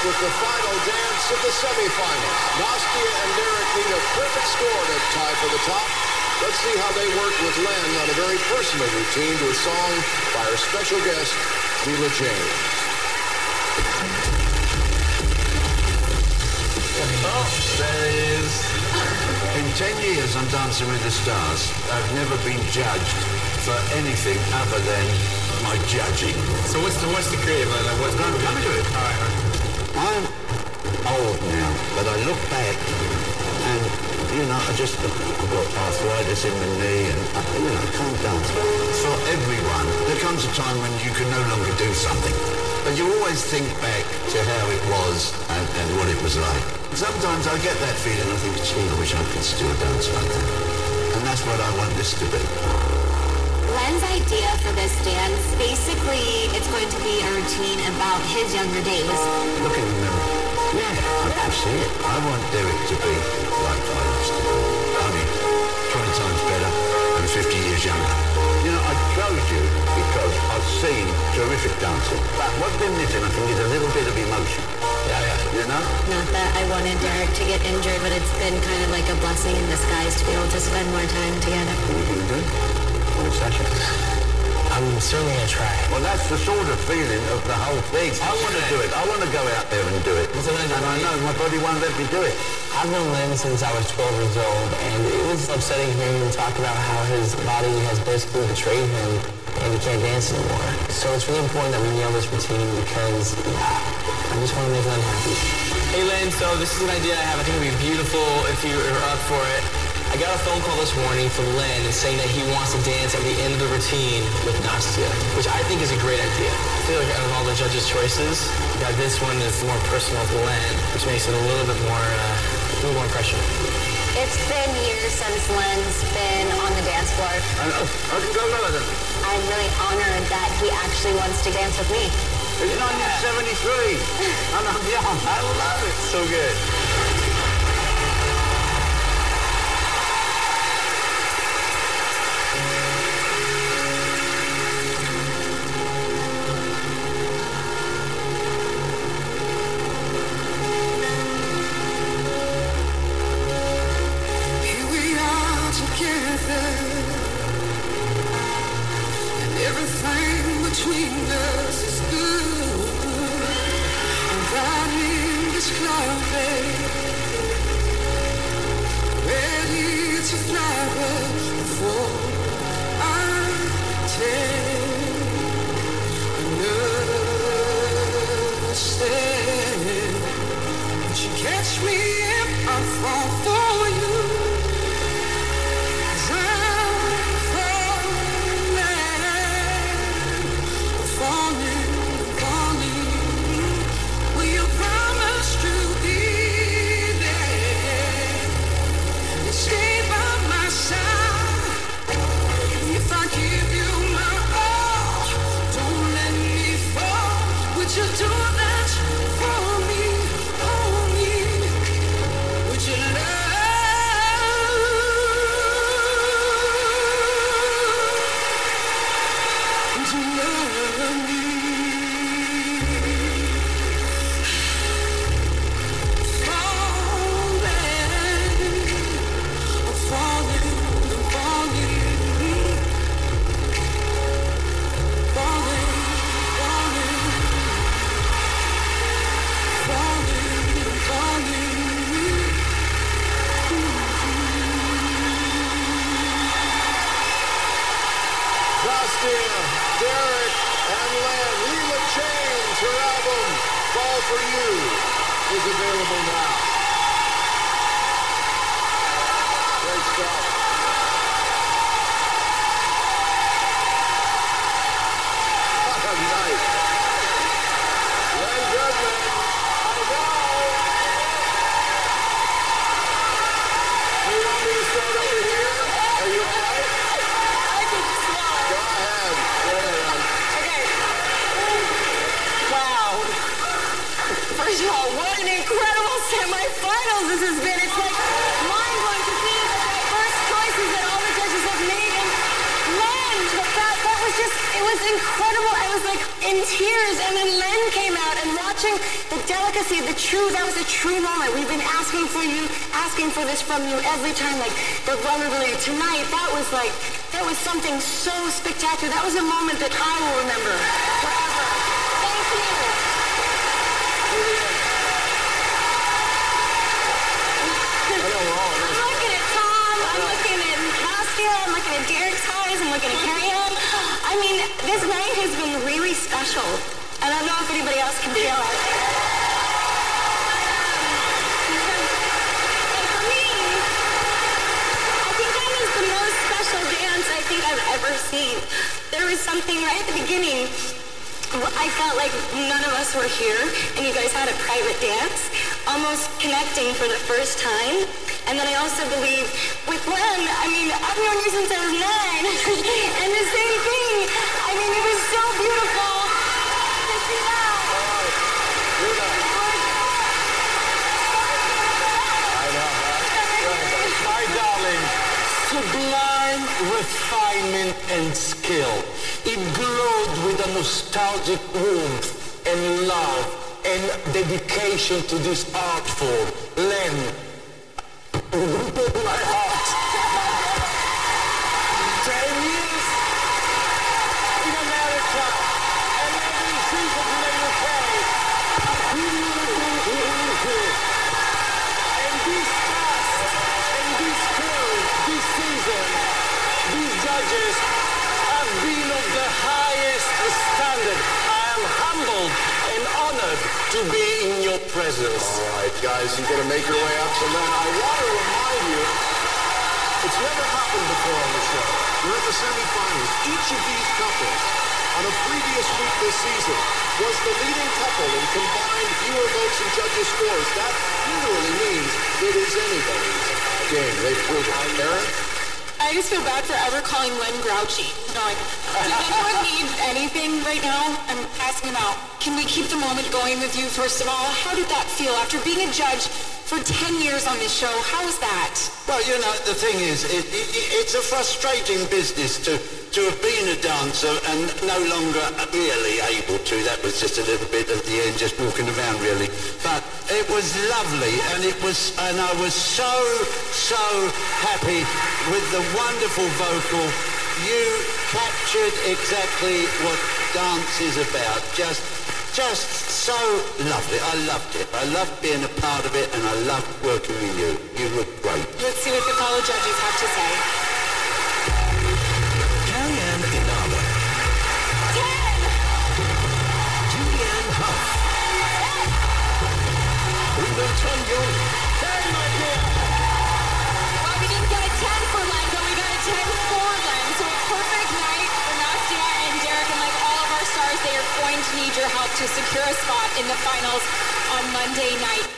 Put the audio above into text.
with the final dance of the semifinals. Nastia and Derek need a perfect score to tie for the top. Let's see how they work with Len on a very personal routine to a song by our special guest, Leela James. Oh, there it is. In 10 years on Dancing with the Stars, I've never been judged for anything other than my judging. So what's the creative? Like, what's I'm coming to it. All right. I'm old now, but I look back and, you know, I've got arthritis in my knee and, I can't dance. For everyone, there comes a time when you can no longer do something. But you always think back to how it was and what it was like. Sometimes I get that feeling, I think, gee, I wish I could still dance like that. And that's what I want this to be. Len's idea for this dance, basically, it's going to be a routine about his younger days. Look in the mirror. Yeah, I can see it. I want Derek to be like I used to be. Only 20 times better and 50 years younger. You know, I chose you because I've seen terrific dancing. But what's been missing, I think, is a little bit of emotion. Yeah. You know? Not that I wanted Derek to get injured, but it's been kind of like a blessing in disguise to be able to spend more time together. You good? Sasha? I'm certainly going to try. Well, that's the sort of feeling of the whole thing. I want to do it. I want to go out there and do it. And I know my body won't let me do it. I've known Len since I was 12 years old, and it was upsetting hearing him talk about how his body has basically betrayed him and he can't dance anymore. So it's really important that we nail this routine because I just want to make Len happy. Hey Len, so this is an idea I have. I think it would be beautiful if you are up for it. I got a phone call this morning from Len saying that he wants to dance at the end of the routine with Nastia, which I think is a great idea. I feel like out of all the judges' choices, this one is more personal to Len, which makes it a little bit more pressure. It's been years since Len's been on the dance floor. I know. I can go lower than I'm really honored that he actually wants to dance with me. It's 1973, and I'm young. I love it. So good. Everything between us is good. And that is clouded, ready to fly, but before I take another step, would you catch me if I fall for you? Derek and Len. Leela James, her album, Fall For You, is available now. Great stuff. What a night. Len Goodman, I know. Do you want me to start over here? Are you all right? I can smile. Go ahead. Okay. Wow. First of all, what an incredible semifinals this has been. It's like mind-blowing to see the diverse choices that all the judges have made. And Len, that was just, it was incredible. I was like in tears. And then Len came out and watched watching the delicacy, that was a true moment. We've been asking for this from you every time, like the vulnerability. Tonight, that was something so spectacular. That was a moment that I will remember forever. Thank you. I'm looking at Tom, I'm looking at Nastia, I'm looking at Derek's eyes, I'm looking at Carrie-Ann. I mean, this night has been really special. I don't know if anybody else can feel it. And for me, I think that was the most special dance I think I've ever seen. There was something right at the beginning. I felt like none of us were here, and you guys had a private dance, almost connecting for the first time. And then I also believe with Glenn, I mean, I've known you since I was 9, and the same thing. I mean, it was so beautiful to see that. My darling, sublime refinement and skill. It glowed with a nostalgic warmth and love and dedication to this art form. Len, you broke my heart. 10 years in America and 11 seasons in the UK. And this cast and this crew, this season, these judges have been of the highest standard. I am humbled and honored to be in your presence. All right, guys, you're going to make your way up to Len. I want to remind you, it's never happened before on the show. We're at the semifinals. Each of these couples on a previous week this season was the leading couple in combined viewer votes and judges' scores. That literally means it is anybody's game. They've proven it. Aaron? I just feel bad for ever calling Len grouchy. Does anyone need anything right now? I'm asking them out. Can we keep the moment going with you, first of all? How did that feel after being a judge for 10 years on this show? How was that? Well, you know, the thing is, it's a frustrating business to have been a dancer and no longer really able to. That was just a little bit at the end, just walking around really. But it was lovely, and I was so happy with the wonderful vocal. You captured exactly what dance is about. Just so lovely. I loved it. I loved being a part of it, and I loved working with you. You were great. Let's see what the fellow judges have to say. Carrie-Ann Inaba. 10! Julianne Hough. Wimbledon Young. 10, my dear. Well, we didn't get a 10 for Len, but we got a 10 for Len. So a perfect night for Nastia and Derek, and like all of our stars, they are going to need your help to secure a spot in the finals on Monday night.